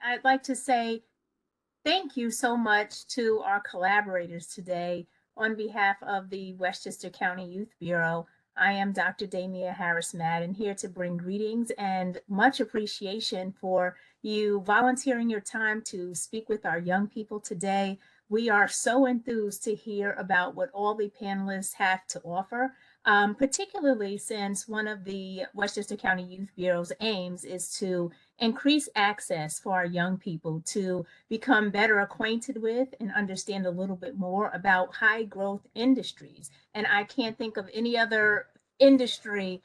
I'd like to say thank you so much to our collaborators today. On behalf of the Westchester County Youth Bureau, I am Dr. Damia Harris Madden, here to bring greetings and much appreciation for you volunteering your time to speak with our young people today. We are so enthused to hear about what all the panelists have to offer, particularly since one of the Westchester County Youth Bureau's aims is to increase access for our young people to become better acquainted with and understand a little bit more about high growth industries. And I can't think of any other industry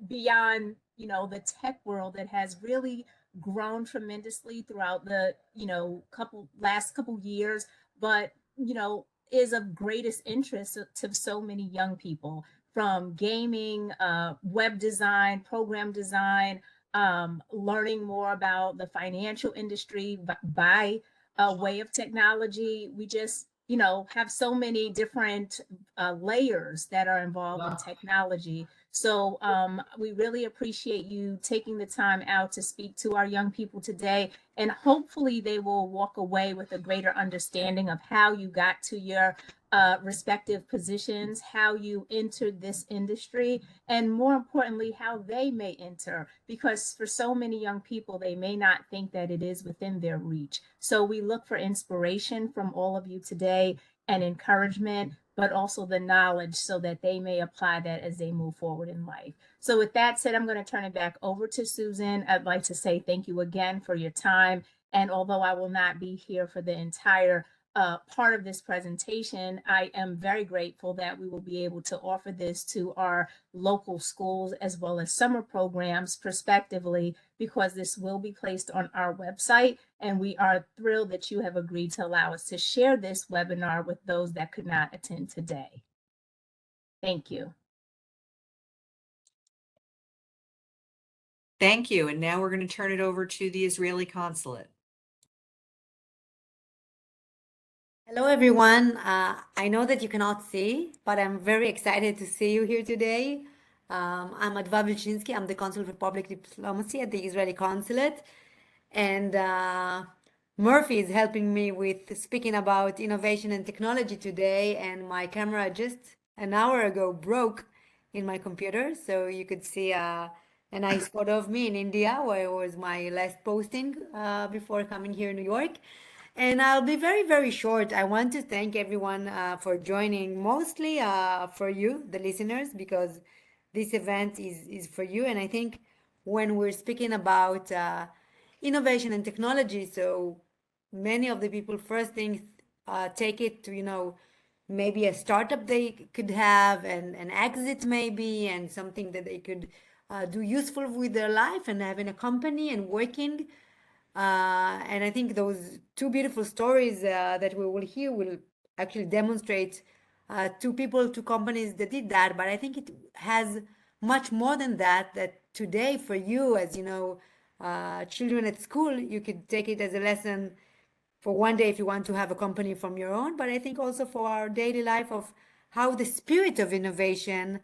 beyond, the tech world that has really grown tremendously throughout the, last couple years, but, is of greatest interest to so many young people, from gaming, web design, program design, learning more about the financial industry by way of technology. We just, have so many different layers that are involved in technology. So we really appreciate you taking the time out to speak to our young people today. And hopefully they will walk away with a greater understanding of how you got to your respective positions, how you entered this industry, and more importantly, how they may enter. Because for so many young people, they may not think that it is within their reach. So we look for inspiration from all of you today and encouragement, but also the knowledge so that they may apply that as they move forward in life. So with that said, I'm going to turn it back over to Susan. I'd like to say thank you again for your time. And although I will not be here for the entire part of this presentation, I am very grateful that we will be able to offer this to our local schools as well as summer programs prospectively, because this will be placed on our website. And we are thrilled that you have agreed to allow us to share this webinar with those that could not attend today. Thank you. Thank you. And now we're going to turn it over to the Israeli consulate. Hello, everyone. I know that you cannot see, but I'm very excited to see you here today. I'm Adva Vilchinsky. I'm the Consul for Public Diplomacy at the Israeli Consulate. And Murphy is helping me with speaking about innovation and technology today. And my camera just an hour ago broke in my computer. So you could see a nice photo of me in India, where it was my last posting before coming here in New York. And I'll be very, very short. I want to thank everyone for joining, mostly for you, the listeners, because this event is for you. And I think when we're speaking about innovation and technology, so many of the people first things take it to, maybe a startup they could have, and an exit maybe, and something that they could do useful with their life, and having a company and working. And I think those two beautiful stories that we will hear will actually demonstrate two people, two companies that did that. But I think it has much more than that, that today for you, as children at school, you could take it as a lesson for one day if you want to have a company from your own. But I think also for our daily life of how the spirit of innovation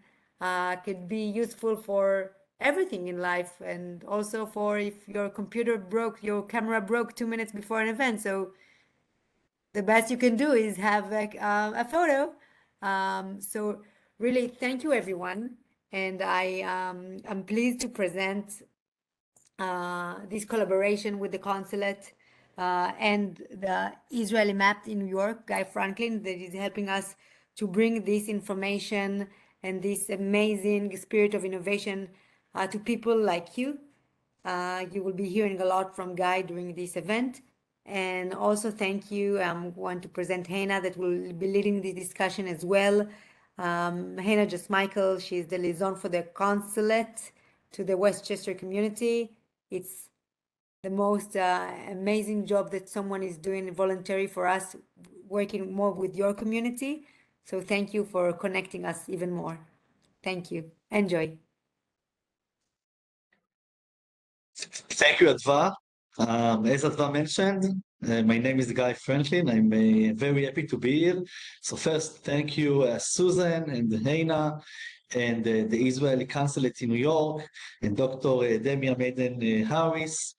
could be useful for everything in life, and also for if your computer broke, your camera broke 2 minutes before an event. So the best you can do is have a photo. So really, thank you, everyone. And I'm pleased to present this collaboration with the consulate and the Israeli Map in New York, Guy Franklin, that is helping us to bring this information and this amazing spirit of innovation to people like you. You will be hearing a lot from Guy during this event. And also thank you. I want to present Hannah, that will be leading the discussion as well. Hannah Just Michael, she's the liaison for the consulate to the Westchester community. It's the most amazing job that someone is doing voluntary for us, working more with your community. So thank you for connecting us even more. Thank you. Enjoy. Thank you, Adva. As Adva mentioned, my name is Guy Franklin. I'm very happy to be here. So first, thank you, Susan and Hannah, and the Israeli consulate in New York, and Dr. Demia Maiden-Harris.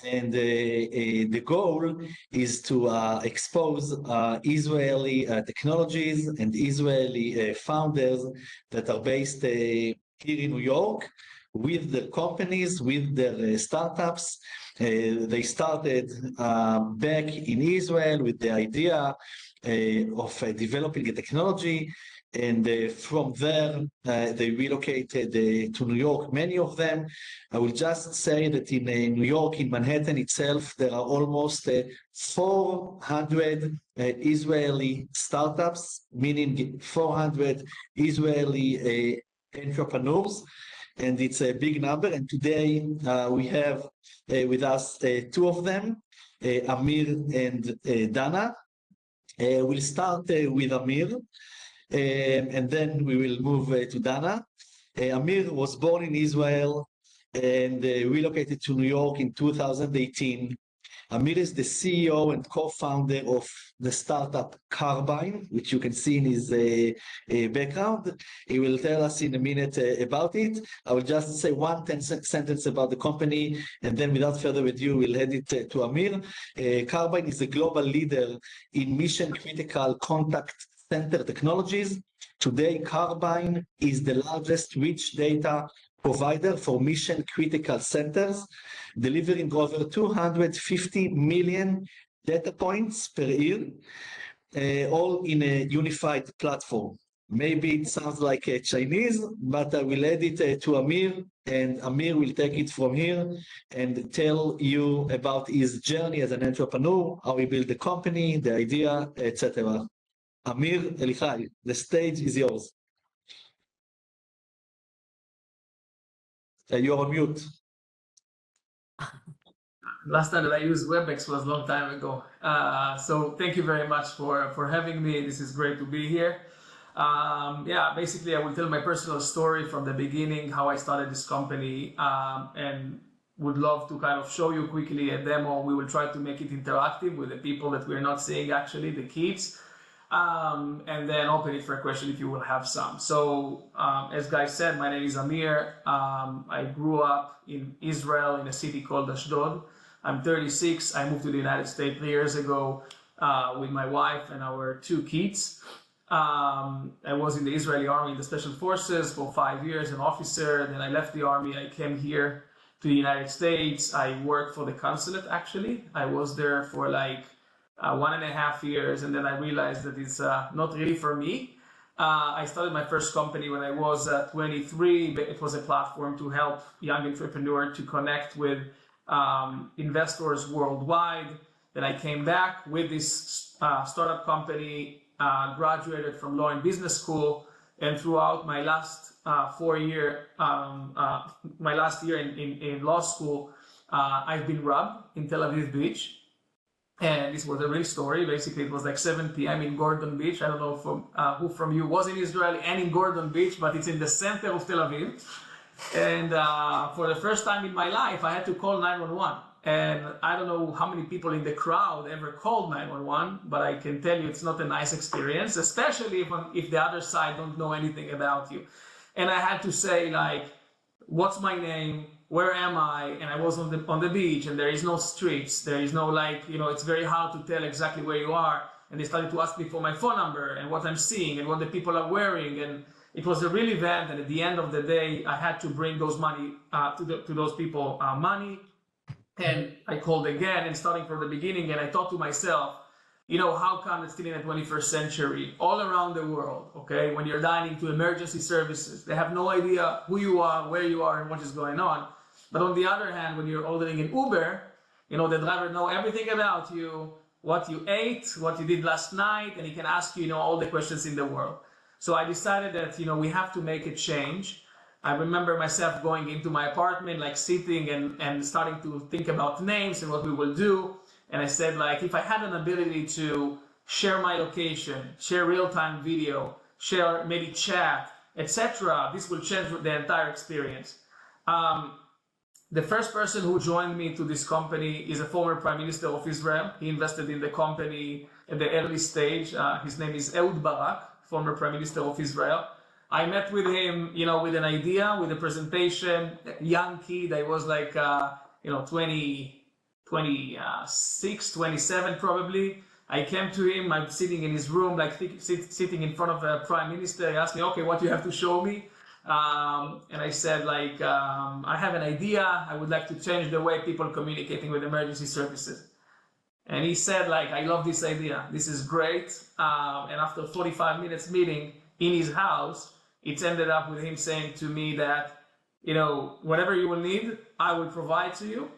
And the goal is to expose Israeli technologies and Israeli founders that are based here in New York with the companies, with their startups. They started back in Israel with the idea of developing a technology, and from there they relocated to New York, many of them. I will just say that in New York, in Manhattan itself, there are almost 400 Israeli startups, meaning 400 Israeli entrepreneurs, and it's a big number. And today we have with us two of them, Amir and Dana. We'll start with Amir, and then we will move to Dana. Amir was born in Israel and relocated to New York in 2018. Amir is the CEO and co-founder of the startup Carbine, which you can see in his background. He will tell us in a minute about it. I will just say one sentence about the company, and then without further ado, we'll hand it to Amir. Carbine is a global leader in mission-critical contact center technologies. Today, Carbine is the largest rich data provider for mission-critical centers, delivering over 250 million data points per year, all in a unified platform. Maybe it sounds like Chinese, but I will add it to Amir, and Amir will take it from here and tell you about his journey as an entrepreneur, how he built the company, the idea, etc. Amir Elichai, the stage is yours. You're on mute. Last time that I used WebEx was a long time ago. So thank you very much for having me. This is great to be here. Yeah, basically I will tell my personal story from the beginning, how I started this company, and would love to kind of show you quickly a demo. We will try to make it interactive with the people that we're not seeing actually, the kids. And then open it for a question if you will have some. So as Guy said, my name is Amir. I grew up in Israel in a city called Ashdod. I'm 36. I moved to the United States 3 years ago with my wife and our 2 kids. I was in the Israeli army in the special forces for 5 years, an officer. Then I left the army. I came here to the United States. I worked for the consulate actually. I was there for like 1.5 years, and then I realized that it's not really for me. I started my first company when I was 23. It was a platform to help young entrepreneurs to connect with investors worldwide. Then I came back with this startup company, graduated from law and business school, and throughout my last 4 year, my last year in law school, I've been robbed in Tel Aviv Beach. And this was a real story. Basically, it was like 7 p.m. in Gordon Beach. I don't know who from you was in Israel and in Gordon Beach, but it's in the center of Tel Aviv. And for the first time in my life, I had to call 911. And I don't know how many people in the crowd ever called 911, but I can tell you it's not a nice experience, especially if the other side don't know anything about you. And I had to say, like, what's my name? Where am I? And I was on the beach, and there is no streets. There is no, like, you know, it's very hard to tell exactly where you are. And they started to ask me for my phone number and what I'm seeing and what the people are wearing. And it was a real event. And at the end of the day, I had to bring those money to those people money. And I called again, and starting from the beginning, and I thought to myself, you know, how come it's still in the 21st century, all around the world, okay, when you're dialing to emergency services, they have no idea who you are, where you are, and what is going on. But on the other hand, when you're ordering an Uber, you know, the driver knows everything about you, what you ate, what you did last night, and he can ask you, you know, all the questions in the world. So I decided that, you know, we have to make a change. I remember myself going into my apartment, like sitting and starting to think about names and what we will do. And I said, like, if I had an ability to share my location, share real-time video, share maybe chat, etc., this will change the entire experience. The first person who joined me to this company is a former Prime Minister of Israel. He invested in the company at the early stage. His name is Ehud Barak, former Prime Minister of Israel. I met with him, you know, with an idea, with a presentation, young kid. I was like, 26, 27 probably. I came to him, I'm sitting in his room, like sitting in front of the prime minister. He asked me, okay, what do you have to show me? And I said, like, I have an idea. I would like to change the way people communicating with emergency services. And he said, like, I love this idea. This is great. And after 45 minutes meeting in his house, it ended up with him saying to me that, you know, whatever you will need, I will provide to you.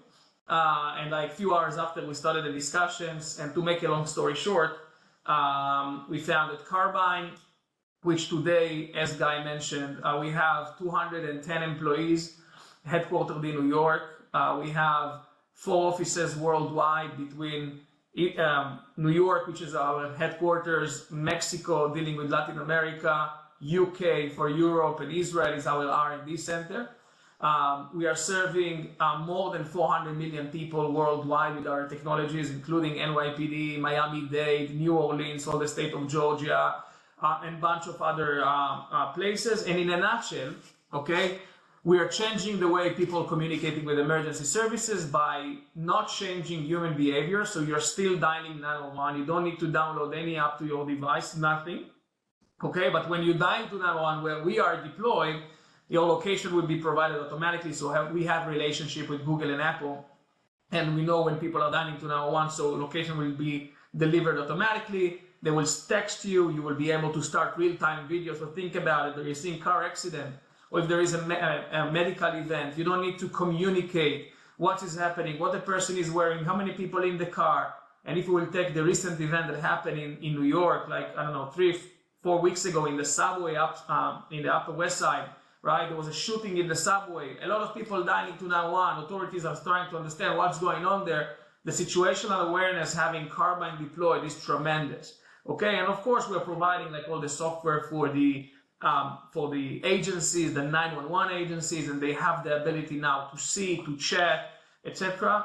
And like a few hours after, we started the discussions. And to make a long story short, we founded Carbine, which today, as Guy mentioned, we have 210 employees headquartered in New York. We have 4 offices worldwide between New York, which is our headquarters, Mexico, dealing with Latin America, UK for Europe, and Israel is our R&D center. We are serving more than 400 million people worldwide with our technologies, including NYPD, Miami-Dade, New Orleans, all the state of Georgia, and a bunch of other places. And in a nutshell, okay, we are changing the way people communicating with emergency services by not changing human behavior. So you're still dialing 911. You don't need to download any app to your device, nothing. Okay, but when you dial to 911 where we are deployed, your location will be provided automatically. So we have relationship with Google and Apple, and we know when people are dialing to 911, so location will be delivered automatically. They will text you. You will be able to start real-time videos. So think about it. If you're seeing car accident, or if there is a medical event, you don't need to communicate what is happening, what the person is wearing, how many people in the car. And if we will take the recent event that happened in New York, like, I don't know, 3-4 weeks ago in the subway up in the Upper West Side, right? There was a shooting in the subway. A lot of people dialing to 911. Authorities are trying to understand what's going on there. The situational awareness having Carbine deployed is tremendous. Okay, and of course we're providing like all the software for the agencies, the 911 agencies, and they have the ability now to see, to chat, etc.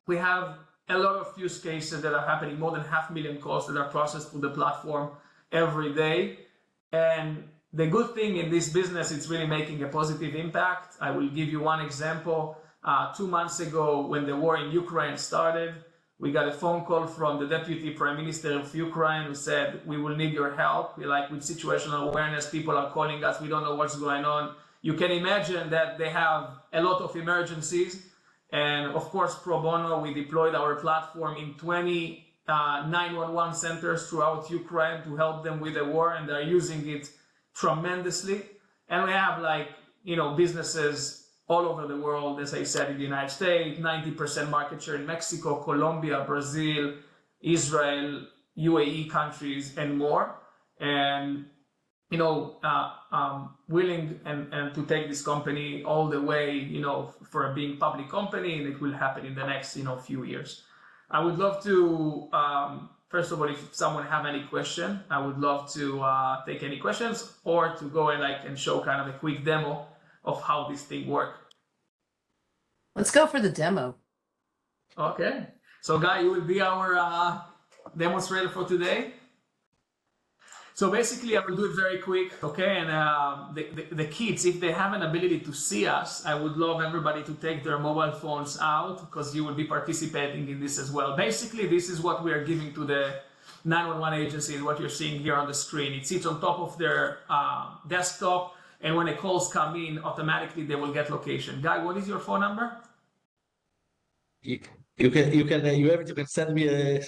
We have a lot of use cases that are happening, more than 500,000 calls that are processed through the platform every day. And the good thing in this business, it's really making a positive impact. I will give you one example. 2 months ago, when the war in Ukraine started, we got a phone call from the Deputy Prime Minister of Ukraine who said, we will need your help. We're like, with situational awareness, people are calling us, we don't know what's going on. You can imagine that they have a lot of emergencies. And of course, pro bono, we deployed our platform in 20 911 centers throughout Ukraine to help them with the war, and they're using it tremendously. And we have like, you know, businesses all over the world, as I said, in the United States, 90% market share in Mexico, Colombia, Brazil, Israel, UAE countries, and more. And, you know, willing and to take this company all the way, you know, for a being public company, and it will happen in the next, you know, few years. I would love to, first of all, if someone have any question, I would love to take any questions, or to go and show kind of a quick demo of how this thing works. Let's go for the demo. Okay. So Guy, you will be our demonstrator for today. So basically, I will do it very quick, okay? And the kids, if they have an ability to see us, I would love everybody to take their mobile phones out, because you will be participating in this as well. Basically, this is what we are giving to the 911 agencies, what you're seeing here on the screen. It sits on top of their desktop, and when the calls come in, automatically they will get location. Guy, what is your phone number? You can send me a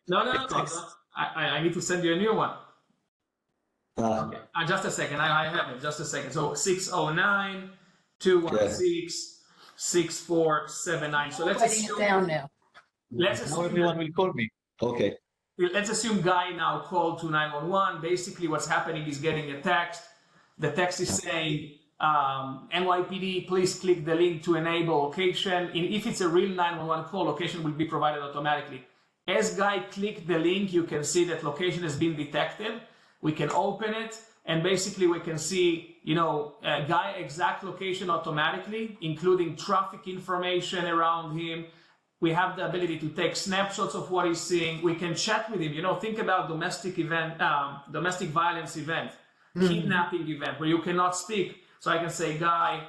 No. text. I need to send you a new one. Okay. Just a second. I have it. Just a second. So 609-216-6479. So let's Writing it assume. down now. Let's Now assume. everyone will call me. Okay. Let's assume Guy now called to 911. Basically, what's happening is getting a text. The text is saying, NYPD, please click the link to enable location. And if it's a real 911 call, location will be provided automatically. As Guy clicked the link, you can see that location has been detected. We can open it, and basically we can see, you know, Guy exact location automatically, including traffic information around him. We have the ability to take snapshots of what he's seeing. We can chat with him. You know, think about domestic violence event. kidnapping event where you cannot speak. So I can say, Guy,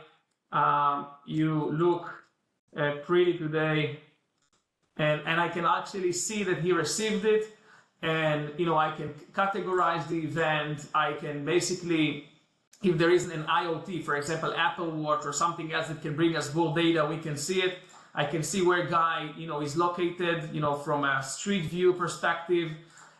you look pretty today, and I can actually see that he received it, and I can categorize the event. I can basically, if there is an IoT, for example, Apple Watch or something else that can bring us more data, we can see it. I can see where Guy, is located, from a street view perspective.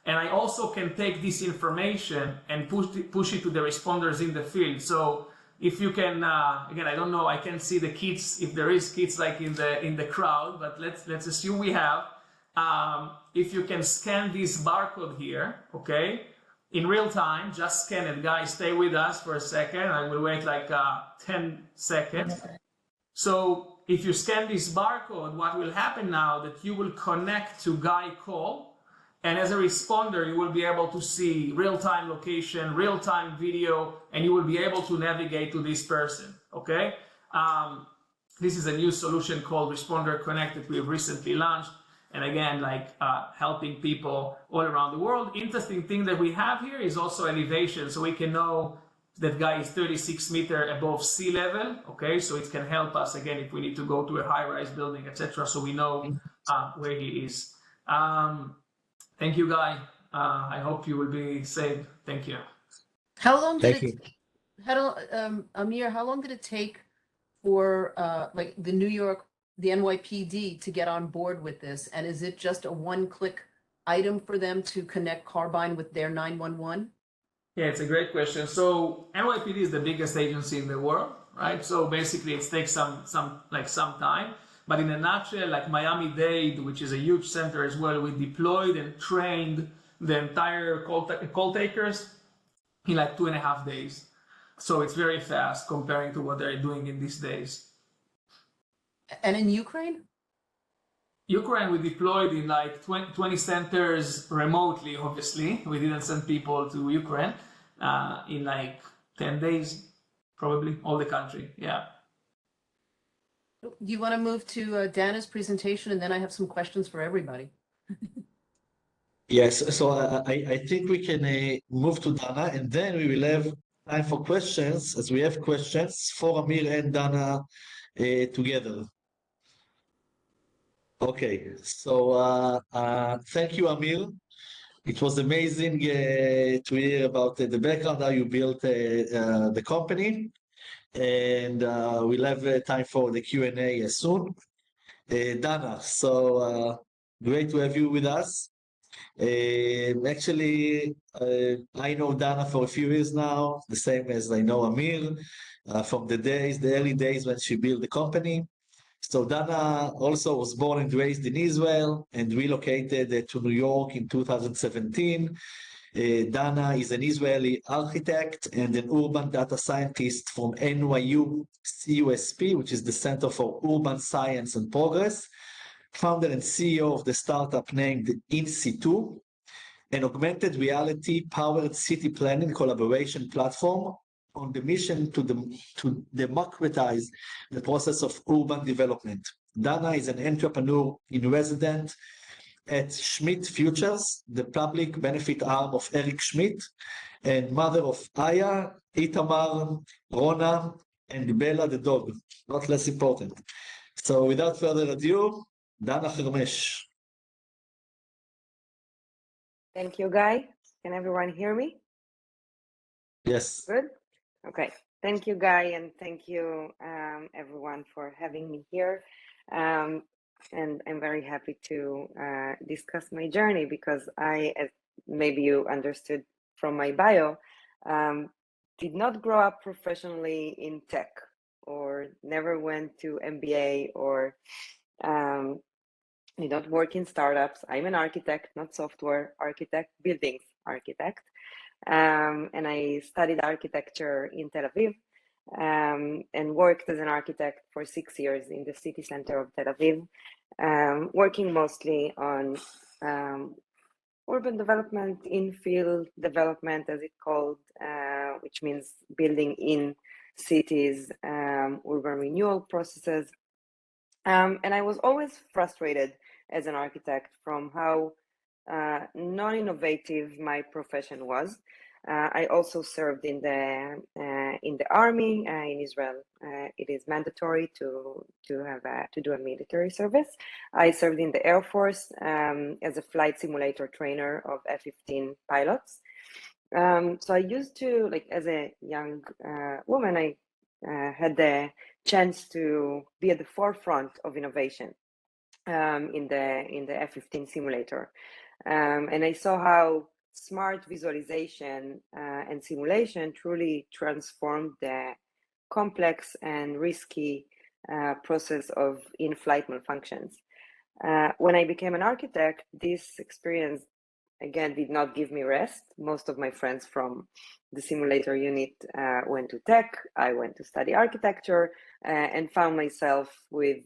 And I also can take this information and push it to the responders in the field. So if you can, again, I don't know, I can't see the kids, if there is kids like in the crowd, but let's assume we have. If you can scan this barcode here, okay, in real time, just scan it. Guys, stay with us for a second. I will wait like 10 seconds. So if you scan this barcode, what will happen now that you will connect to Guy call, and as a responder, you will be able to see real-time location, real-time video, and you will be able to navigate to this person, okay? This is a new solution called Responder Connect that we've recently launched. And again, helping people all around the world. Interesting thing that we have here is also elevation. So we can know that Guy is 36 meters above sea level, okay? So it can help us, again, if we need to go to a high-rise building, etc. So we know where he is. Thank you, Guy. I hope you will be safe. Thank you. How long did Thank you. Amir, how long did it take for the NYPD to get on board with this? And is it just a one-click item for them to connect Carbine with their 911? Yeah, it's a great question. So NYPD is the biggest agency in the world, right? So basically it takes some time. But in a nutshell, like Miami-Dade, which is a huge center as well, we deployed and trained the entire call takers in like 2.5 days. So it's very fast comparing to what they're doing in these days. And in Ukraine? Ukraine, we deployed in like 20 centers remotely, obviously. We didn't send people to Ukraine in like 10 days, probably, all the country, yeah. Do you want to move to Dana's presentation, and then I have some questions for everybody? Yes, so I think we can move to Dana, and then we will have time for questions, as we have questions for Amir and Dana together. Okay, so thank you, Amir. It was amazing to hear about the background, how you built the company, and we'll have time for the Q&A soon. Dana, so great to have you with us. Actually, I know Dana for a few years now, the same as I know Amir from the early days when she built the company. So Dana also was born and raised in Israel and relocated to New York in 2017. Dana is an Israeli architect and an urban data scientist from NYU CUSP, which is the Center for Urban Science and Progress, founder and CEO of the startup named In-Situ, an augmented reality powered city planning collaboration platform on the mission to democratize the process of urban development. Dana is an entrepreneur in residence at Schmidt Futures, the public benefit arm of Eric Schmidt, and mother of Aya, Itamar, Rona, and Bella the dog, not less important. So without further ado, Dana Hermesh. Thank you, Guy. Can everyone hear me? Yes. Good? Okay. Thank you, Guy, and thank you, everyone, for having me here. And I'm very happy to discuss my journey because I, as maybe you understood from my bio, did not grow up professionally in tech or never went to MBA or did not work in startups. I'm an architect, not software architect, buildings architect. And I studied architecture in Tel Aviv and worked as an architect for 6 years in the city center of Tel Aviv, working mostly on urban development, infill development, as it's called, which means building in cities, urban renewal processes. And I was always frustrated as an architect from how non-innovative my profession was. I also served in the army in Israel. It is mandatory to do a military service. I served in the Air Force as a flight simulator trainer of F-15 pilots. So I used to, like, as a young woman, I had the chance to be at the forefront of innovation in the F-15 simulator, and I saw how smart visualization and simulation truly transformed the complex and risky process of in-flight malfunctions. When I became an architect, this experience again did not give me rest. Most of my friends from the simulator unit went to tech. I went to study architecture and found myself with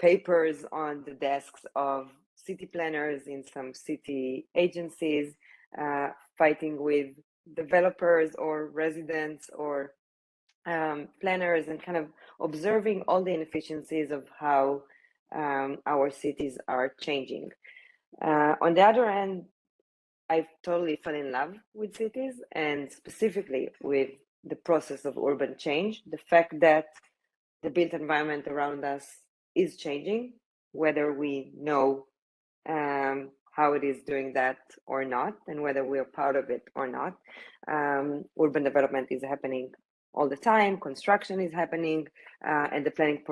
papers on the desks of city planners in some city agencies, fighting with developers or residents or planners, and kind of observing all the inefficiencies of how our cities are changing. On the other hand, I totally fell in love with cities, and specifically with the process of urban change, the fact that the built environment around us is changing, whether we know how it is doing that or not, and whether we're part of it or not. Urban development is happening all the time, construction is happening, and the planning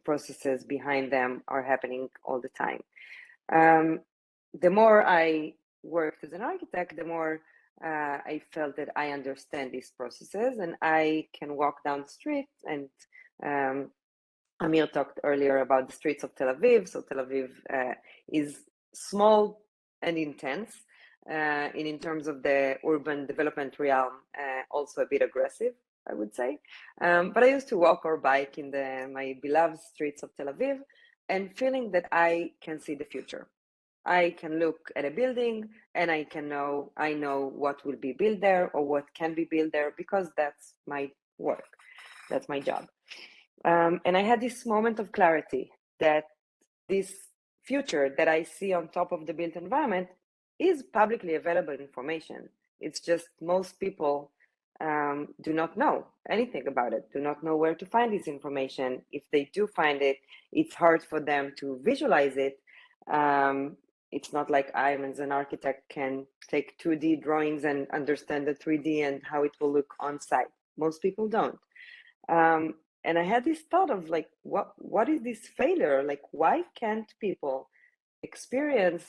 processes behind them are happening all the time. The more I worked as an architect, the more I felt that I understand these processes, and I can walk down the street. And Amir talked earlier about the streets of Tel Aviv. So Tel Aviv is small and intense, and in terms of the urban development realm, also a bit aggressive, I would say. But I used to walk or bike in my beloved streets of Tel Aviv, and feeling that I can see the future. I can look at a building and I know what will be built there or what can be built there, because that's my work, that's my job. And I had this moment of clarity that this future that I see on top of the built environment is publicly available information. It's just most people do not know anything about it, do not know where to find this information. If they do find it, it's hard for them to visualize it. It's not like I, as an architect, can take 2D drawings and understand the 3D and how it will look on site. Most people don't. And I had this thought of, like, what is this failure? Like, why can't people experience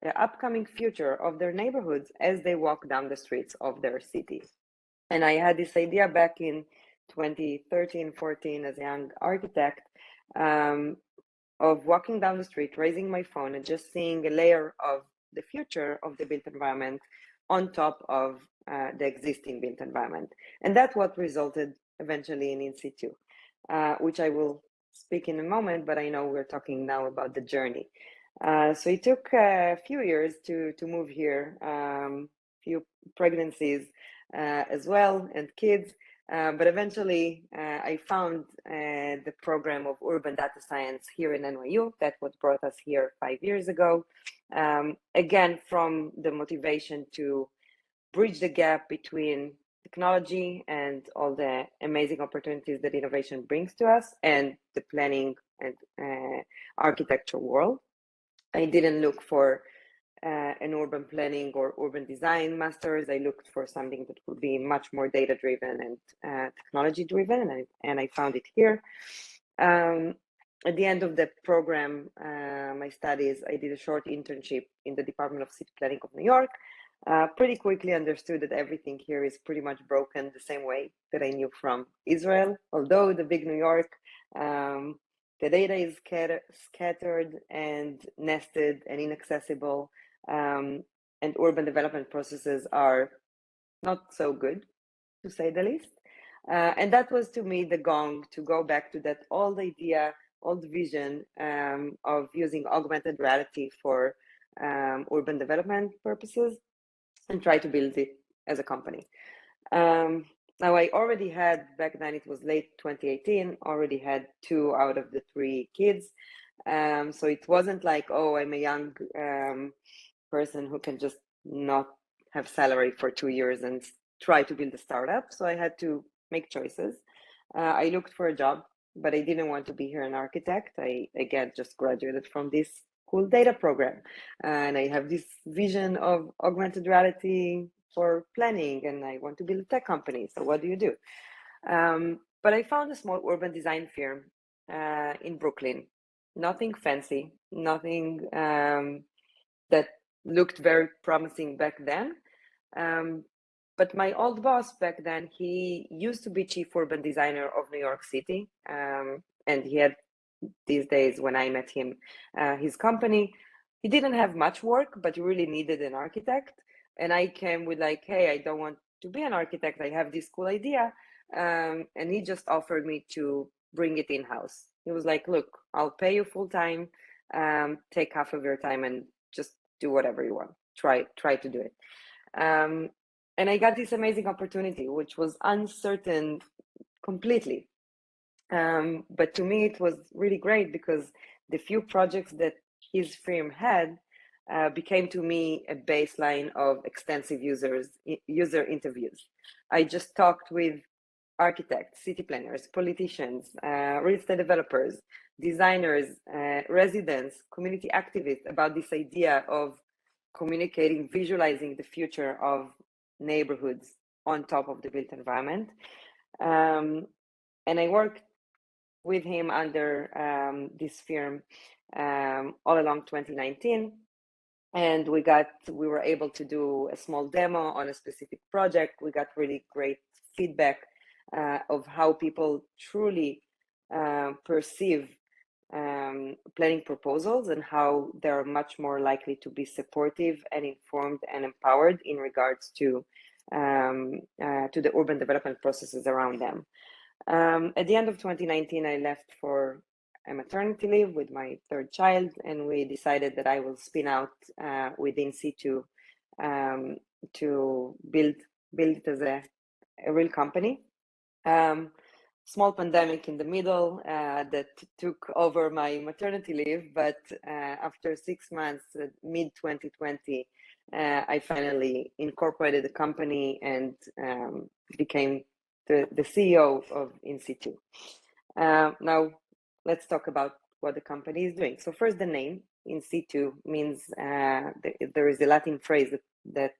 the upcoming future of their neighborhoods as they walk down the streets of their cities? And I had this idea back in 2013, 14 as a young architect, of walking down the street, raising my phone, and just seeing a layer of the future of the built environment on top of the existing built environment. And that's what resulted eventually in situ, which I will speak in a moment, but I know we're talking now about the journey. So it took a few years to move here, few pregnancies as well, and kids. But eventually, I found the program of urban data science here in NYU. That's what brought us here 5 years ago. Again, from the motivation to bridge the gap between technology and all the amazing opportunities that innovation brings to us, and the planning and architecture world. I didn't look for an urban planning or urban design master's. I looked for something that would be much more data driven and technology driven, and I found it here. At the end of the program, my studies, I did a short internship in the Department of City Planning of New York. Pretty quickly understood that everything here is pretty much broken the same way that I knew from Israel. Although the big New York, the data is scattered and nested and inaccessible, and urban development processes are not so good, to say the least. And that was, to me, the gong to go back to that old idea, old vision of using augmented reality for urban development purposes, and try to build it as a company. Now, I already had, back then it was late 2018, already had 2 out of the 3 kids. So it wasn't like, oh, I'm a young person who can just not have salary for 2 years and try to build a startup. So I had to make choices. I looked for a job, but I didn't want to be here an architect. I, again, just graduated from this cool data program. And I have this vision of augmented reality for planning, and I want to build a tech company. So what do you do? But I found a small urban design firm in Brooklyn. Nothing fancy, nothing that looked very promising back then. But my old boss back then, he used to be chief urban designer of New York City. And he had, these days when I met him, his company. He didn't have much work, but he really needed an architect. And I came with like, hey, I don't want to be an architect. I have this cool idea. And he just offered me to bring it in-house. He was like, look, I'll pay you full time, take half of your time and just do whatever you want. Try to do it. And I got this amazing opportunity, which was uncertain completely. But to me, it was really great because the few projects that his firm had became to me a baseline of extensive user interviews. I just talked with architects, city planners, politicians, real estate developers, designers, residents, community activists about this idea of communicating, visualizing the future of neighborhoods on top of the built environment. And I worked with him under this firm all along 2019. And we were able to do a small demo on a specific project. We got really great feedback of how people truly perceive planning proposals and how they're much more likely to be supportive and informed and empowered in regards to the urban development processes around them. At the end of 2019, I left for a maternity leave with my third child, and we decided that I will spin out within In-Situ to build it as a real company. Small pandemic in the middle that took over my maternity leave, but after 6 months, mid 2020, I finally incorporated the company and became the CEO of In-Situ. Now, let's talk about what the company is doing. So first, the name In-Situ means there is a Latin phrase that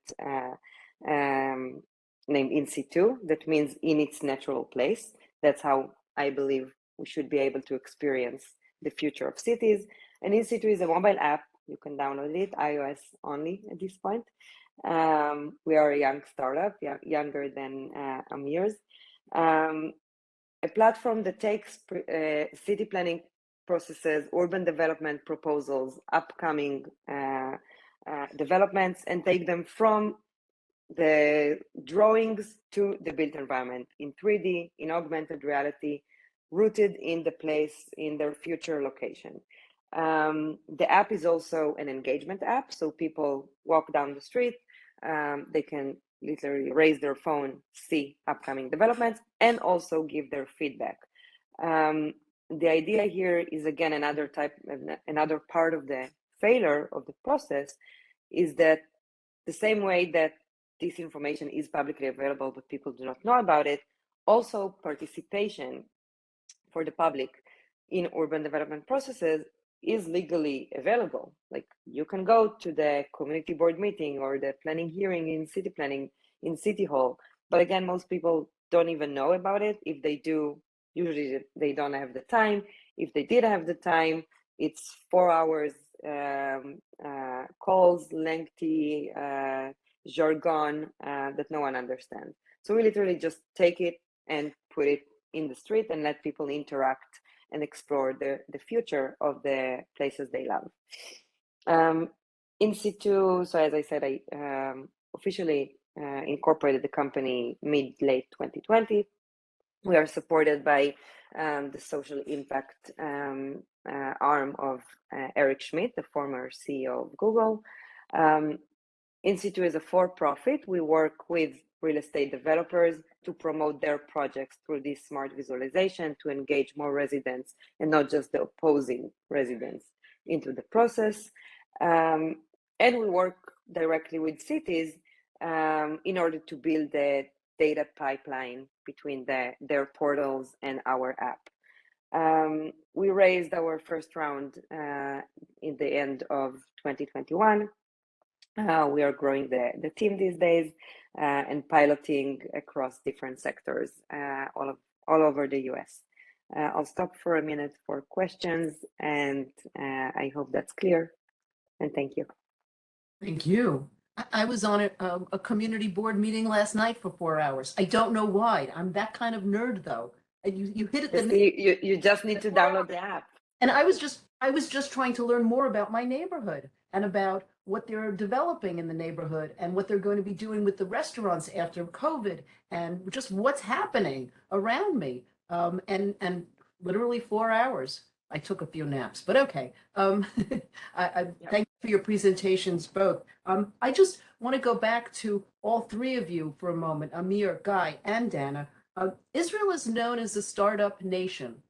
named In-Situ that means in its natural place. That's how I believe we should be able to experience the future of cities. And In-Situ is a mobile app. You can download it, iOS only at this point. We are a young startup, younger than Amir's. A platform that takes city planning processes, urban development proposals, upcoming developments, and take them from the drawings to the built environment in 3D, in augmented reality, rooted in the place, in their future location. The app is also an engagement app, so people walk down the street, they can literally raise their phone, see upcoming developments, and also give their feedback. The idea here is, again, another part of the failure of the process is that the same way that this information is publicly available, but people do not know about it, also participation for the public in urban development processes is legally available. Like, you can go to the community board meeting or the planning hearing in city planning in City Hall. But again, most people don't even know about it. If they do, usually they don't have the time. If they did have the time, it's 4 hours calls, lengthy jargon that no one understands. So we literally just take it and put it in the street and let people interact and explore the future of the places they love. In-Situ, so as I said, I officially incorporated the company mid-late 2020. We are supported by the social impact arm of Eric Schmidt, the former CEO of Google. In-Situ is a for-profit. We work with real estate developers to promote their projects through this smart visualization to engage more residents and not just the opposing residents into the process. And we work directly with cities in order to build the data pipeline between their portals and our app. We raised our first round in the end of 2021. We are growing the team these days and piloting across different sectors all over the US. I'll stop for a minute for questions, and I hope that's clear. And thank you. Thank you. I was on a community board meeting last night for 4 hours. I don't know why. I'm that kind of nerd, though. And you hit it. You just need to download the app. And I was just trying to learn more about my neighborhood and about what they're developing in the neighborhood and what they're going to be doing with the restaurants after COVID and just what's happening around me. And literally 4 hours. I took a few naps, but okay. Thank you for your presentations, both. I just want to go back to all three of you for a moment, Amir, Guy, and Dana. Israel is known as a startup nation.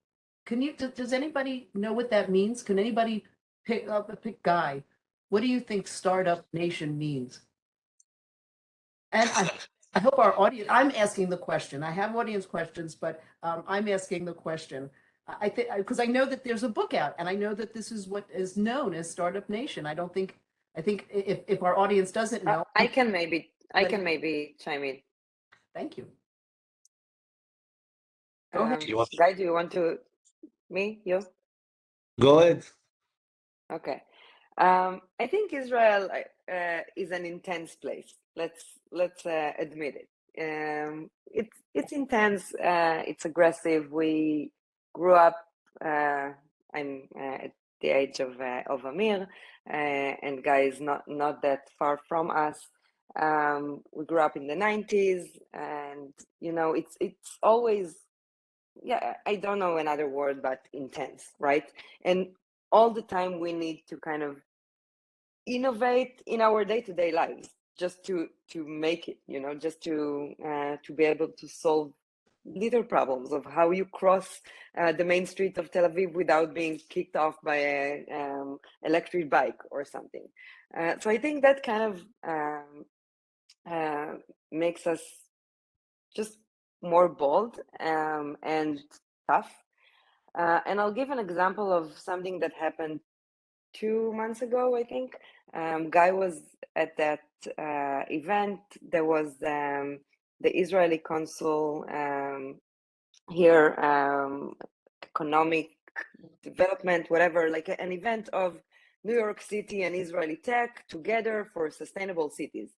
Does anybody know what that means? Can anybody pick Guy? What do you think startup nation means? And I hope our audience, I'm asking the question. I have audience questions, but I'm asking the question. I think, because I know that there's a book out and I know that this is what is known as Startup Nation. I think if our audience doesn't know. I can maybe chime in. Thank you. Go ahead. Guy, do you want to, you? Go ahead. Okay. I think Israel is an intense place. Let's admit it. It's intense. It's aggressive. We grew up. I'm at the age of Amir, and Guy is not that far from us. We grew up in the 90s, and it's always, I don't know another word but intense, right? And all the time we need to kind of innovate in our day-to-day lives just to make it, just to be able to solve little problems of how you cross the main street of Tel Aviv without being kicked off by a electric bike or something. So I think that kind of makes us just more bold and tough. And I'll give an example of something that happened 2 months ago, I think. Guy was at that event. There was the Israeli consul here, economic development, whatever, like an event of New York City and Israeli tech together for sustainable cities.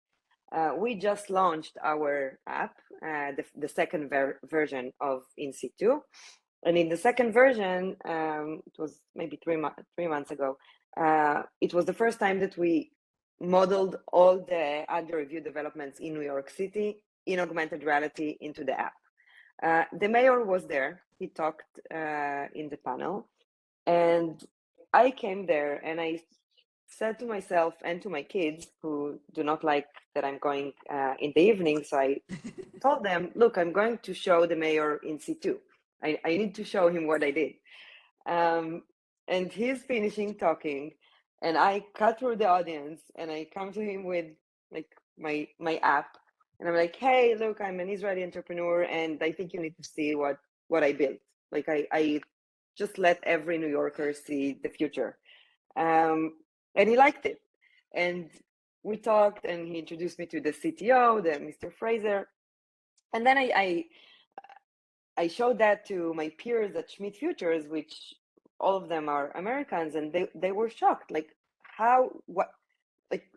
We just launched our app, the second version of In-Situ. And in the second version, it was maybe 3 months ago, it was the first time that we modeled all the under review developments in New York City in augmented reality into the app. The mayor was there. He talked in the panel. And I came there and I said to myself and to my kids, who do not like that I'm going in the evening, so I told them, look, I'm going to show the mayor In-Situ. I need to show him what I did. And he's finishing talking, and I cut through the audience and I come to him with like my app, and I'm like, hey, look, I'm an Israeli entrepreneur, and I think you need to see what I built. Like I just let every New Yorker see the future. And he liked it. And we talked, and he introduced me to the CTO, the Mr. Fraser. And then I showed that to my peers at Schmidt Futures, which all of them are Americans, and they were shocked. Like,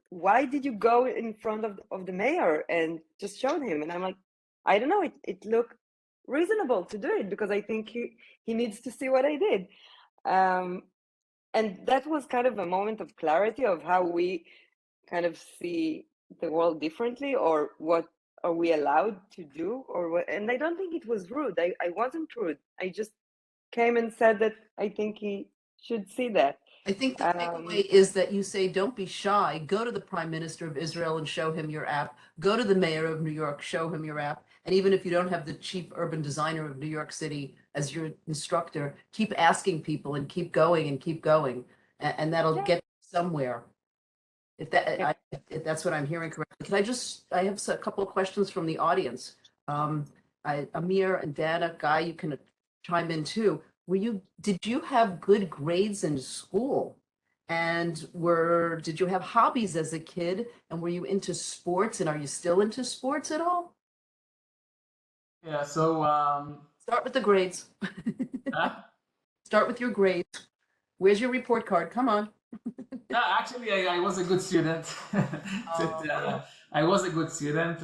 why did you go in front of the mayor and just showed him? And I'm like, I don't know, it looked reasonable to do it because I think he needs to see what I did. And that was kind of a moment of clarity of how we kind of see the world differently, or what are we allowed to do, or what. And I don't think it was rude. I wasn't rude. I just came and said that I think he should see that. I think the takeaway is that you say, don't be shy. Go to the Prime Minister of Israel and show him your app. Go to the Mayor of New York, show him your app. And even if you don't have the chief urban designer of New York City as your instructor, keep asking people and keep going and keep going. And that'll get somewhere. If that's what I'm hearing correctly. I have a couple of questions from the audience. Amir and Dana, Guy, you can chime in too. Did you have good grades in school? And did you have hobbies as a kid? And were you into sports? And are you still into sports at all? Yeah, so Start with the grades. Start with your grades. Where's your report card? Come on. yeah, actually, I was a good student. I was a good student.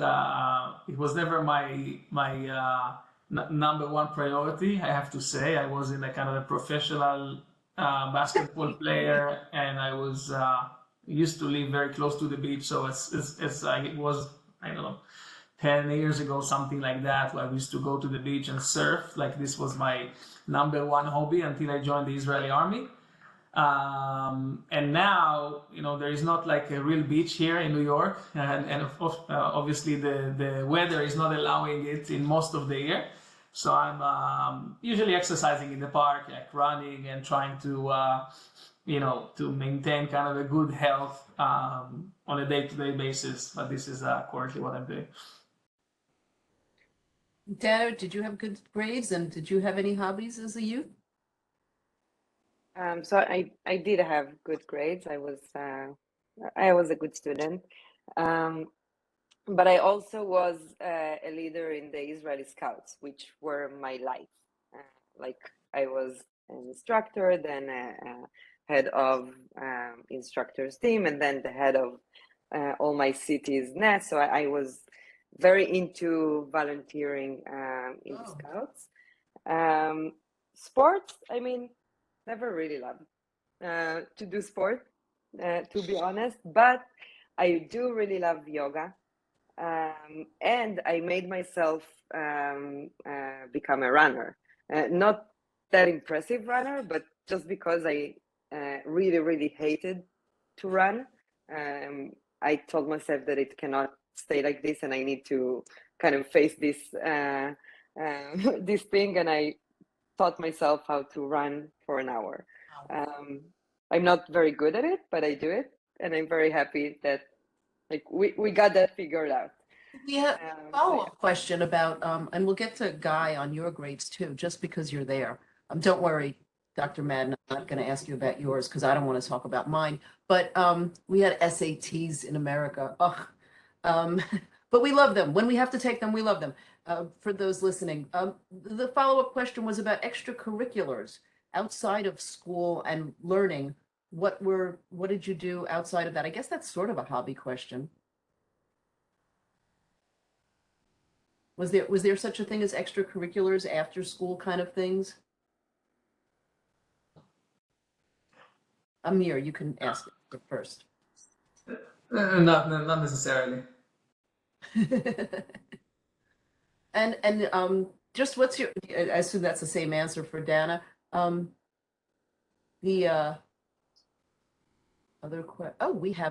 It was never my number one priority. I have to say, I was in a kind of a professional basketball player, and I was used to live very close to the beach. So it was, I don't know, 10 years ago, something like that, where I used to go to the beach and surf. Like this was my number one hobby until I joined the Israeli army. And now, there is not like a real beach here in New York, and obviously the weather is not allowing it in most of the year. So I'm usually exercising in the park, like running and trying to, to maintain kind of a good health on a day-to-day basis. But this is currently what I'm doing. Dana, did you have good grades, and did you have any hobbies as a youth? So I did have good grades. I was a good student, but I also was a leader in the Israeli Scouts, which were my life. Like I was an instructor, then a head of instructors team, and then the head of all my city's net. So I was very into volunteering in the Scouts. Sports, I mean, never really loved to do sport, to be honest, but I do really love yoga. And I made myself become a runner. Not that impressive runner, but just because I really, really hated to run. I told myself that it cannot stay like this, and I need to kind of face this this thing, and I taught myself how to run for an hour. I'm not very good at it, but I do it, and I'm very happy that we got that figured out. We have a follow-up question about, and we'll get to Guy on your grades too, just because you're there. Don't worry, Dr. Madden, I'm not going to ask you about yours because I don't want to talk about mine. But we had SATs in America. But we love them. When we have to take them, we love them. For those listening, the follow-up question was about extracurriculars outside of school and learning. What did you do outside of that? I guess that's sort of a hobby question. Was there such a thing as extracurriculars, after school kind of things? Amir, you can ask it first. Not necessarily. And just what's your? I assume that's the same answer for Dana. We have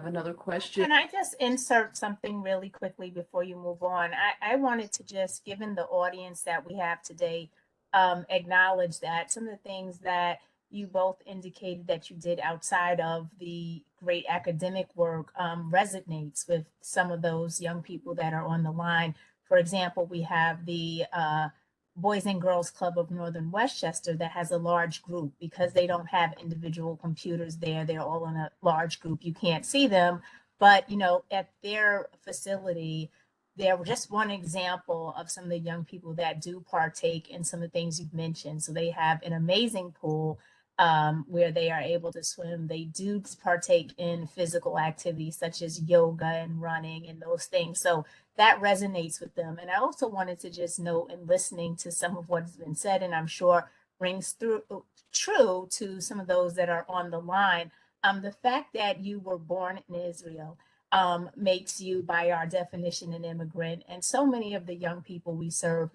another question. Can I just insert something really quickly before you move on? I wanted to just, given the audience that we have today, acknowledge that some of the things that you both indicated that you did outside of the great academic work resonates with some of those young people that are on the line. For example, we have the Boys and Girls Club of Northern Westchester that has a large group because they don't have individual computers there. They're all in a large group. You can't see them, but at their facility, they're just one example of some of the young people that do partake in some of the things you've mentioned. So they have an amazing pool where they are able to swim. They do partake in physical activities such as yoga and running and those things. So that resonates with them. And I also wanted to just note, in listening to some of what's been said, and I'm sure rings true to some of those that are on the line, the fact that you were born in Israel makes you, by our definition, an immigrant. And so many of the young people we serve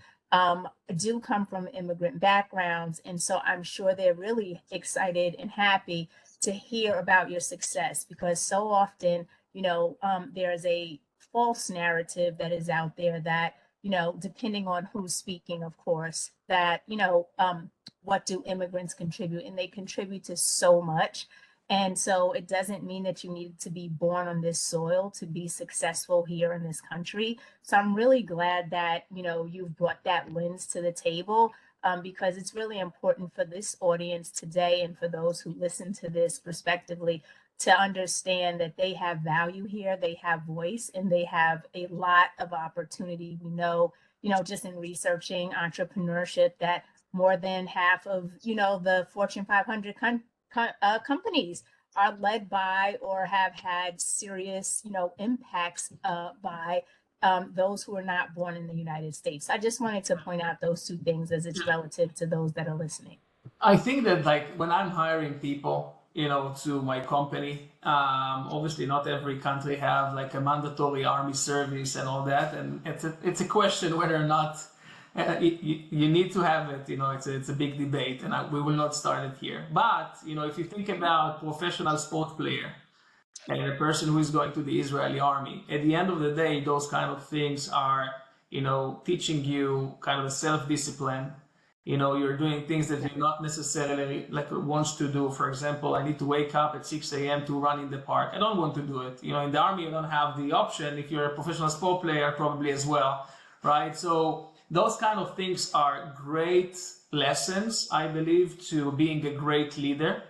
do come from immigrant backgrounds. And so I'm sure they're really excited and happy to hear about your success, because so often, there's a false narrative that is out there that, depending on who's speaking, of course, that, what do immigrants contribute? And they contribute to so much. And so it doesn't mean that you need to be born on this soil to be successful here in this country. So I'm really glad that, you know, you've brought that lens to the table, because it's really important for this audience today and for those who listen to this prospectively to understand that they have value here, they have voice, and they have a lot of opportunity. We know, you know, just in researching entrepreneurship, that more than half of, you know, the Fortune 500 companies are led by or have had serious, you know, impacts by those who are not born in the United States. I just wanted to point out those two things as it's relative to those that are listening. I think that like when I'm hiring people, you know, to my company, obviously not every country have like a mandatory army service and all that, and it's a question whether or not you need to have it. You know, it's a big debate, and we will not start it here. But you know, if you think about professional sport player and a person who is going to the Israeli army, at the end of the day, those kind of things are, you know, teaching you kind of a self-discipline. You know, you're doing things that you're not necessarily like wants to do. For example, I need to wake up at 6 a.m. to run in the park. I don't want to do it. You know, in the army, you don't have the option. If you're a professional sport player, probably as well, right? So those kind of things are great lessons, I believe, to being a great leader.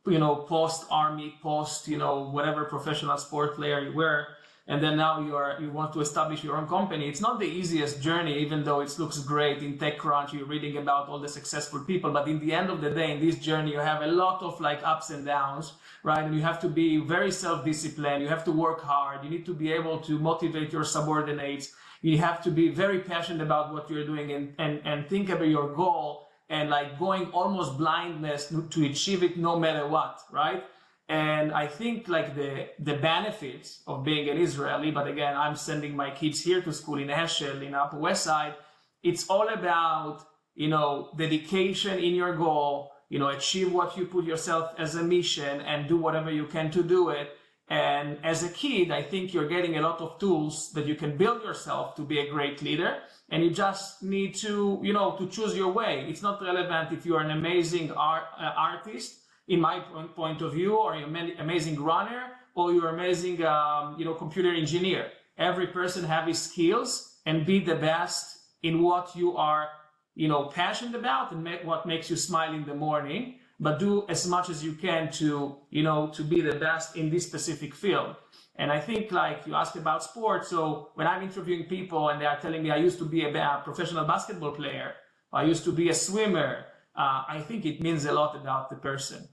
You know, post army, post, you know, whatever professional sport player you were, and then now you want to establish your own company. It's not the easiest journey, even though it looks great in TechCrunch. You're reading about all the successful people, but in the end of the day, in this journey, you have a lot of like ups and downs, right? And you have to be very self-disciplined. You have to work hard. You need to be able to motivate your subordinates. You have to be very passionate about what you're doing and think about your goal and like going almost blindness to achieve it no matter what, right? And I think like the benefits of being an Israeli, but again, I'm sending my kids here to school in Heschel, in Upper West Side. It's all about, you know, dedication in your goal, you know, achieve what you put yourself as a mission and do whatever you can to do it. And as a kid, I think you're getting a lot of tools that you can build yourself to be a great leader. And you just need to, you know, to choose your way. It's not relevant if you're an amazing artist, in my point of view, or you're an amazing runner, or you're amazing, you know, computer engineer. Every person have his skills and be the best in what you are, you know, passionate about and what makes you smile in the morning. But do as much as you can to, you know, to be the best in this specific field. And I think like you asked about sports. So when I'm interviewing people and they are telling me I used to be a professional basketball player, I used to be a swimmer, I think it means a lot about the person.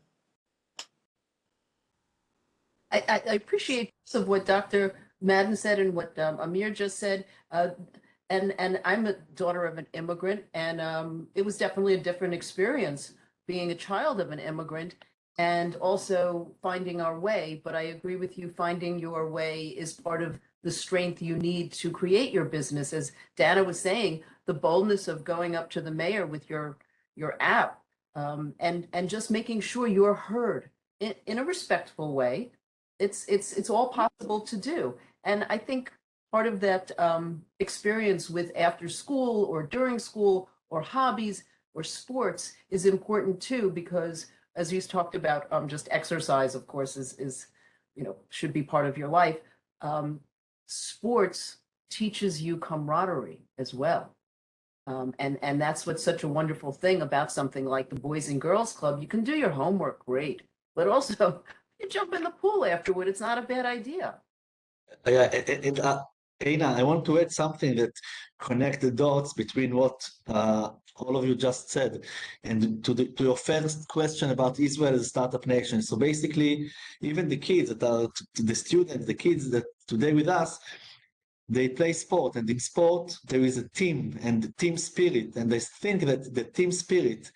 I appreciate some of what Dr. Madden said and what Amir just said. And I'm a daughter of an immigrant, and it was definitely a different experience being a child of an immigrant and also finding our way. But I agree with you, finding your way is part of the strength you need to create your business. As Dana was saying, the boldness of going up to the mayor with your app and just making sure you're heard in a respectful way. It's all possible to do. And I think part of that experience with after school or during school or hobbies or sports is important too, because as you talked about, just exercise, of course, is you know, should be part of your life. Sports teaches you camaraderie as well. And that's what's such a wonderful thing about something like the Boys and Girls Club. You can do your homework great, but also you jump in the pool afterward. It's not a bad idea. Eina, I want to add something that connect the dots between what all of you just said and to your first question about Israel as a startup nation. So basically, even the kids that are the students, the kids that today with us, they play sport, and in sport there is a team and team spirit, and I think that the team spirit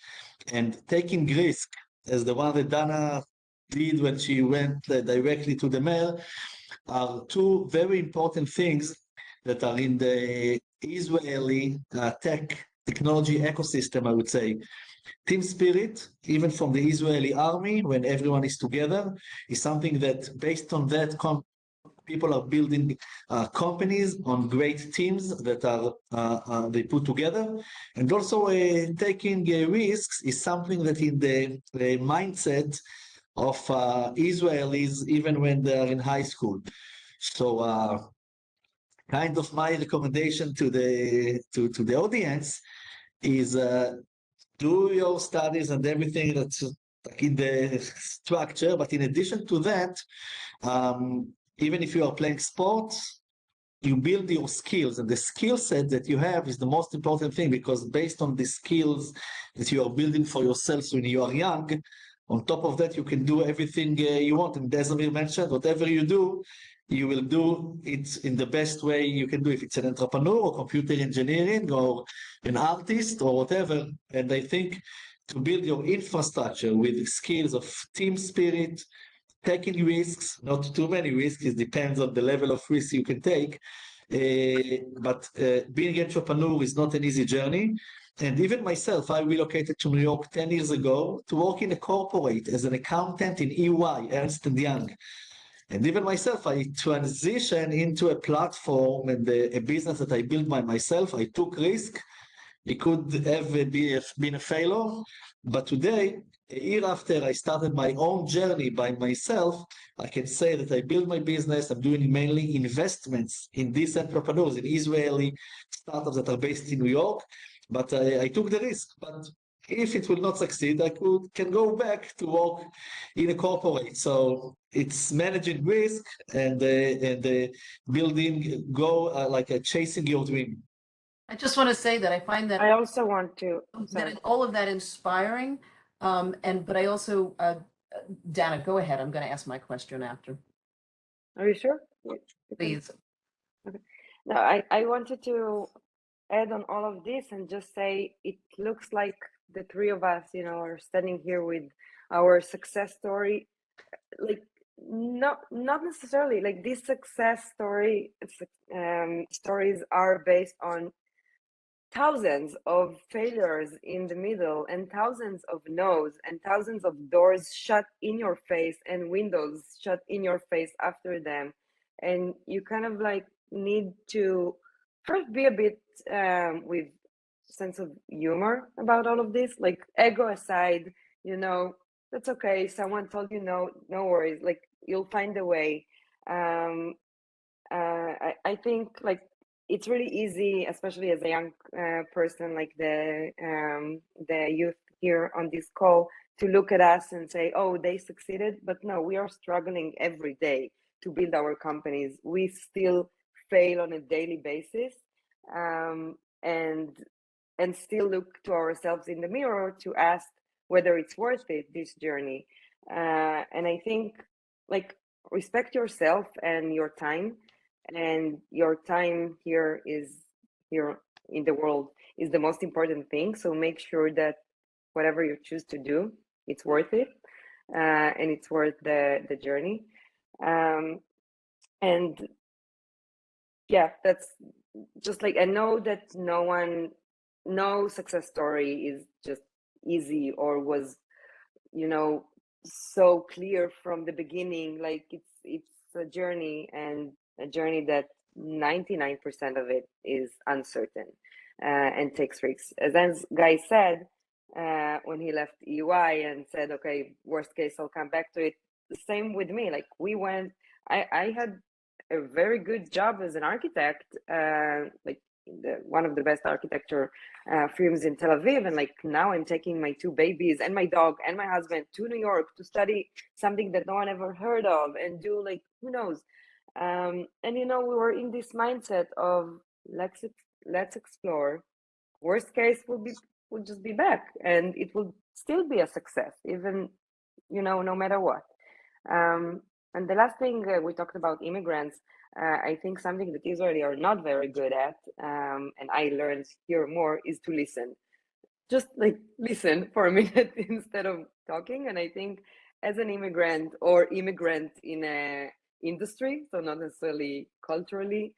and taking risk as the one that Dana did when she went directly to the mayor are two very important things that are in the Israeli technology ecosystem, I would say. Team spirit, even from the Israeli army, when everyone is together, is something that based on that people are building companies on great teams that are they put together, and also taking risks is something that in the mindset of Israelis even when they are in high school. So kind of my recommendation to the audience is do your studies and everything that's in the structure, but in addition to that, even if you are playing sports, you build your skills, and the skill set that you have is the most important thing, because based on the skills that you are building for yourselves when you are young, on top of that, you can do everything you want. And as Amir mentioned, whatever you do, you will do it in the best way you can do. If it's an entrepreneur or computer engineering or an artist or whatever. And I think to build your infrastructure with skills of team spirit, taking risks, not too many risks, it depends on the level of risk you can take. But being an entrepreneur is not an easy journey. And even myself, I relocated to New York 10 years ago to work in a corporate as an accountant in EY, Ernst & Young. And even myself, I transitioned into a platform and a business that I built by myself. I took risk. It could have been a failure, but today, a year after I started my own journey by myself, I can say that I built my business. I'm doing mainly investments in these entrepreneurs, in Israeli startups that are based in New York, but I took the risk. But if it will not succeed, I can go back to work in a corporate. So it's managing risk and building, chasing your dream. I just want to say that I find that I also want to, that all of that inspiring. But I also, Dana, go ahead. I'm going to ask my question after. are you sure? Please. No, I wanted to add on all of this and just say it looks like the three of us, are standing here with our success story. Like, not necessarily like this success story. Stories are based on thousands of failures in the middle, and thousands of no's, and thousands of doors shut in your face and windows shut in your face after them. And you kind of like need to first be a bit with sense of humor about all of this, like ego aside, that's okay. Someone told you no, no worries, like you'll find a way. I think like it's really easy, especially as a young person, like the youth here on this call, to look at us and say, oh, they succeeded. But no, we are struggling every day to build our companies. We still fail on a daily basis, and still look to ourselves in the mirror to ask whether it's worth it, this journey. And I think like respect yourself and your time. And your time here in the world is the most important thing. So make sure that whatever you choose to do, it's worth it, and it's worth the journey. And yeah, that's just like, I know that no success story is just easy or was, so clear from the beginning. Like it's a journey, and a journey that 99% of it is uncertain and takes risks. As Guy said when he left EY and said, okay, worst case, I'll come back to it. The same with me. Like I had a very good job as an architect, like one of the best architecture firms in Tel Aviv. And like now I'm taking my two babies and my dog and my husband to New York to study something that no one ever heard of and do like, who knows. And we were in this mindset of let's explore. Worst case will just be back, and it will still be a success, even no matter what. And the last thing we talked about immigrants. I think something that Israelis are not very good at, and I learned here more, is to listen. Just like listen for a minute instead of talking. And I think as an immigrant or immigrant in a industry, so not necessarily culturally,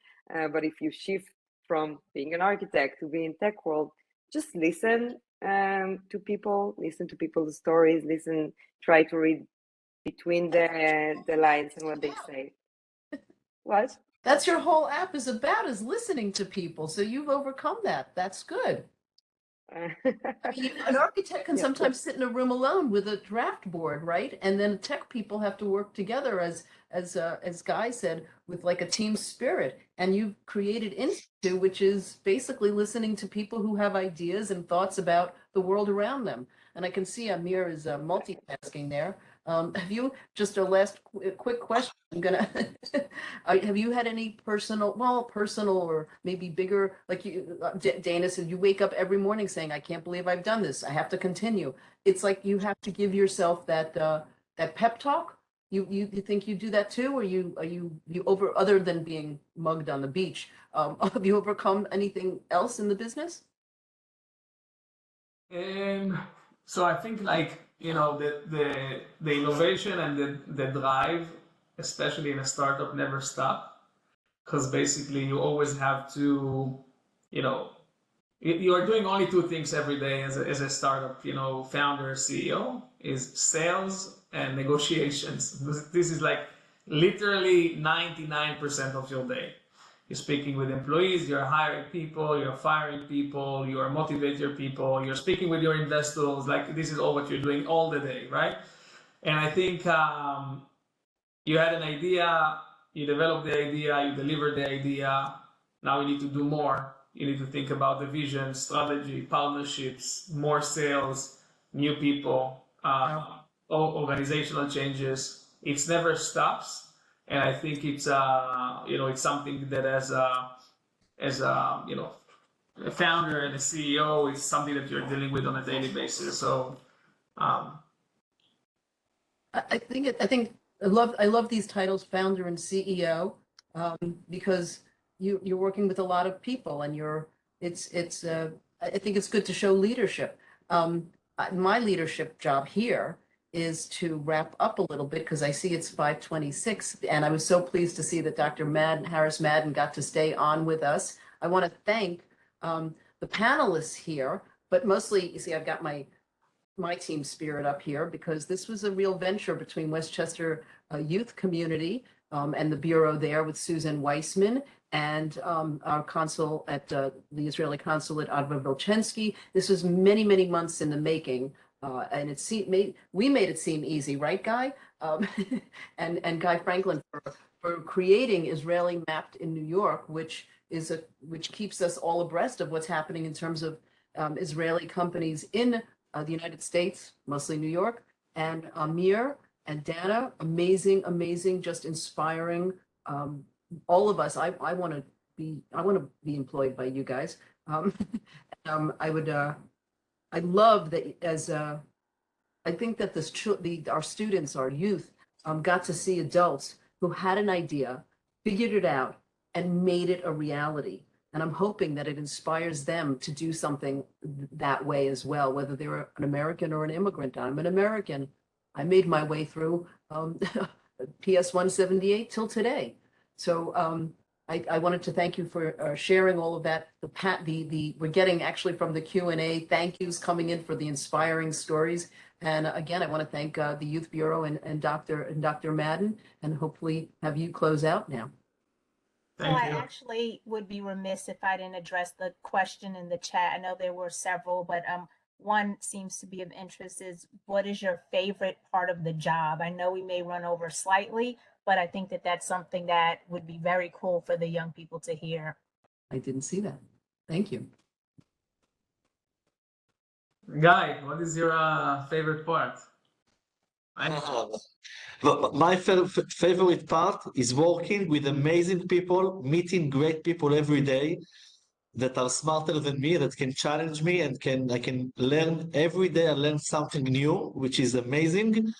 but if you shift from being an architect to being tech world, just listen to people, listen to people's stories, try to read between the lines and what they say. What? That's your whole app is about, is listening to people. So you've overcome that. That's good. I mean, an architect can Yeah. sometimes sit in a room alone with a draft board, right? And then tech people have to work together, as Guy said, with like a team spirit. And you've created Institute, which is basically listening to people who have ideas and thoughts about the world around them. And I can see Amir is multitasking there. Have you, just a last quick question, I'm gonna, have you had any personal or maybe bigger, like you, Dana said, you wake up every morning saying, I can't believe I've done this. I have to continue. It's like you have to give yourself that, that pep talk. You think you do that too, or you other than being mugged on the beach, have you overcome anything else in the business? So I think like the innovation and the drive, especially in a startup, never stop, because basically you always have to, you are doing only two things every day as a startup, founder, CEO, is sales and negotiations. This is like literally 99% of your day. You're speaking with employees, you're hiring people, you're firing people, you are motivating your people, you're speaking with your investors. Like this is all what you're doing all the day, right? And I think you had an idea, you developed the idea, you delivered the idea. Now you need to do more. You need to think about the vision, strategy, partnerships, more sales, new people, organizational changes. It never stops. And I think it's it's something that as a founder and a CEO is something that you're dealing with on a daily basis. So I think I love these titles, founder and CEO, because you're working with a lot of people, and I think it's good to show leadership. My leadership job here is to wrap up a little bit because I see it's 5:26, and I was so pleased to see that Dr. Harris Madden got to stay on with us. I want to thank the panelists here, but mostly, you see, I've got my team spirit up here because this was a real venture between Westchester Youth Community and the Bureau there with Susan Weissman and our consul at the Israeli consulate, Adva Vilchensky. This was many, many months in the making. And we made it seem easy, right, Guy? And Guy Franklin for creating Israeli Mapped in New York, which keeps us all abreast of what's happening in terms of Israeli companies in the United States, mostly New York. And Amir and Dana, amazing, just inspiring. All of us. I want to be employed by you guys. I love that I think that our students, our youth, got to see adults who had an idea, figured it out, and made it a reality. And I'm hoping that it inspires them to do something that way as well, whether they're an American or an immigrant. I'm an American. I made my way through PS 178 till today. So I wanted to thank you for sharing all of that. We're getting actually from the Q&A thank yous coming in for the inspiring stories. And again, I want to thank the Youth Bureau and Dr. Madden, and hopefully have you close out now. So I actually would be remiss if I didn't address the question in the chat. I know there were several, but one seems to be of interest is, what is your favorite part of the job? I know we may run over slightly, but I think that that's something that would be very cool for the young people to hear. I didn't see that. Thank you. Guy, what is your favorite part? My favorite part is working with amazing people, meeting great people every day that are smarter than me, that can challenge me, and I can learn every day. I learn something new, which is amazing.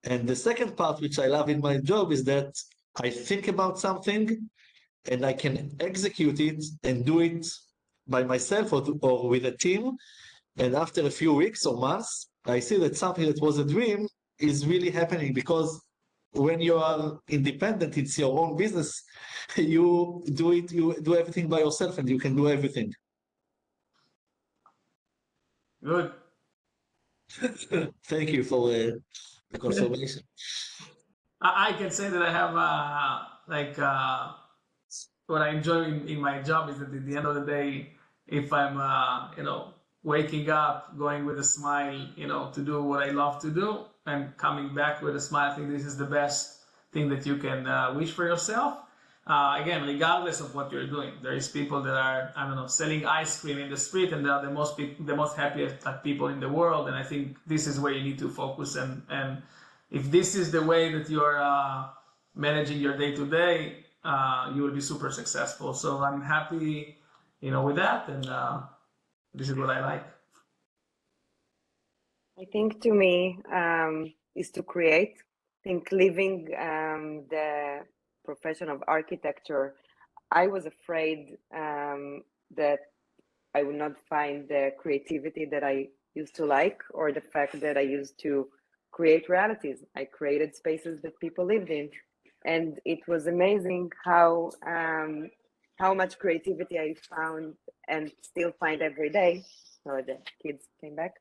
And the second part, which I love in my job, is that I think about something and I can execute it and do it by myself or with a team. And after a few weeks or months, I see that something that was a dream is really happening, because when you are independent, it's your own business. You do everything by yourself, and you can do everything. Good. Thank you for the confirmation. I can say that I have what I enjoy in my job is that at the end of the day, if I'm waking up, going with a smile, to do what I love to do, and coming back with a smile. I think this is the best thing that you can wish for yourself. Again, regardless of what you're doing, there is people that are, I don't know, selling ice cream in the street, and they are the most happiest people in the world. And I think this is where you need to focus. And if this is the way that you're managing your day to day, you will be super successful. So I'm happy, with that, and this is what I like. I think to me is to create. I think leaving the profession of architecture, I was afraid that I would not find the creativity that I used to like, or the fact that I used to create realities. I created spaces that people lived in, and it was amazing how much creativity I found and still find every day. So the kids came back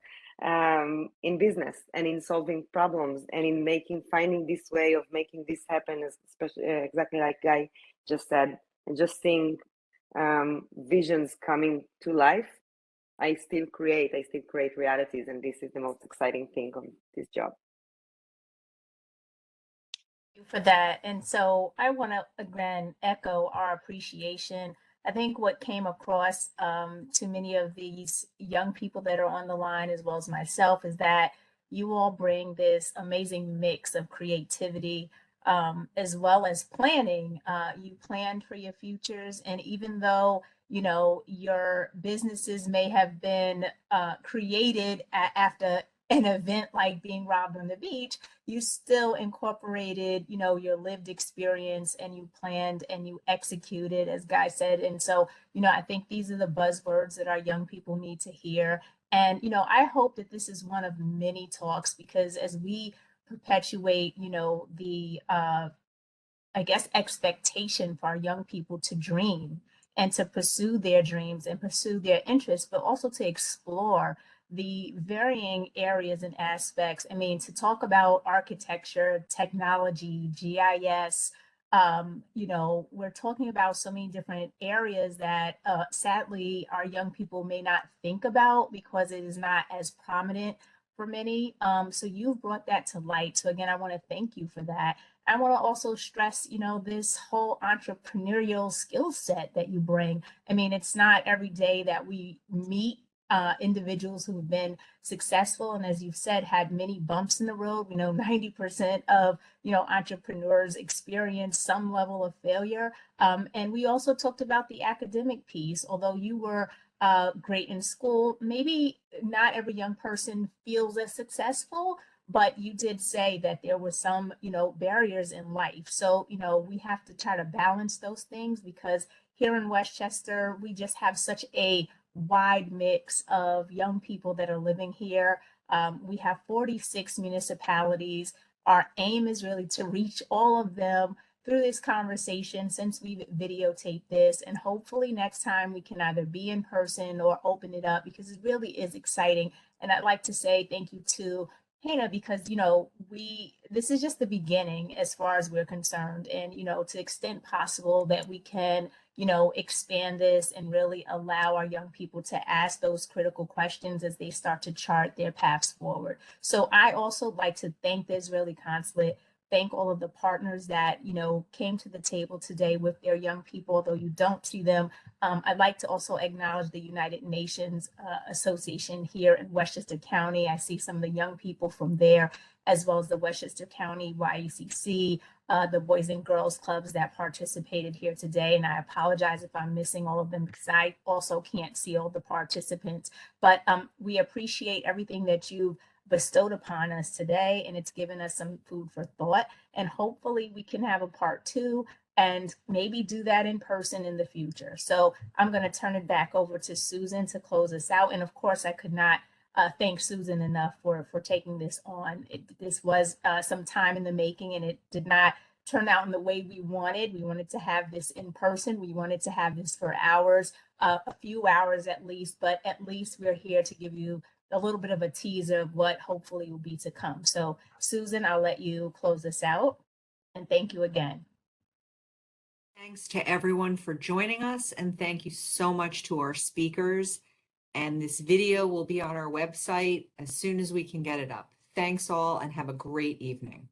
in business and in solving problems and in finding this way of making this happen, especially exactly like Guy just said, and just seeing visions coming to life. I still create realities, and this is the most exciting thing of this job. You for that. And so I want to again echo our appreciation. I think what came across to many of these young people that are on the line, as well as myself, is that you all bring this amazing mix of creativity as well as planning. You planned for your futures, and even though your businesses may have been created after an event like being robbed on the beach, you still incorporated, your lived experience, and you planned and you executed, as Guy said. And so, I think these are the buzzwords that our young people need to hear. And, I hope that this is one of many talks, because as we perpetuate, the, I guess, expectation for our young people to dream and to pursue their dreams and pursue their interests, but also to explore the varying areas and aspects. I mean, to talk about architecture, technology, GIS, we're talking about so many different areas that sadly our young people may not think about because it is not as prominent for many. So you've brought that to light. So again, I want to thank you for that. I want to also stress, this whole entrepreneurial skill set that you bring. I mean, it's not every day that we meet individuals who've been successful, and as you've said, had many bumps in the road. 90% of entrepreneurs experience some level of failure. And we also talked about the academic piece. Although you were great in school, maybe not every young person feels as successful, but you did say that there were some barriers in life. So we have to try to balance those things, because here in Westchester we just have such a wide mix of young people that are living here. We have 46 municipalities. Our aim is really to reach all of them through this conversation, since we've videotaped this, and hopefully next time we can either be in person or open it up, because it really is exciting. And I'd like to say thank you to Hannah, because this is just the beginning as far as we're concerned, and to the extent possible that we can expand this and really allow our young people to ask those critical questions as they start to chart their paths forward. So I also like to thank the Israeli consulate, thank all of the partners that came to the table today with their young people, although you don't see them. I'd like to also acknowledge the United Nations Association here in Westchester County. I see some of the young people from there, as well as the Westchester County YECC, the Boys and Girls Clubs that participated here today. And I apologize if I'm missing all of them, because I also can't see all the participants. But we appreciate everything that you've bestowed upon us today, and it's given us some food for thought. And hopefully we can have a part 2 and maybe do that in person in the future. So I'm going to turn it back over to Susan to close us out. And of course, I could not thank Susan enough for taking this on. This was some time in the making, and it did not turn out in the way we wanted. We wanted to have this in person. We wanted to have this for hours, a few hours at least, but at least we're here to give you a little bit of a teaser of what hopefully will be to come. So Susan, I'll let you close this out, and thank you again. Thanks to everyone for joining us, and thank you so much to our speakers. And this video will be on our website as soon as we can get it up. Thanks all and have a great evening.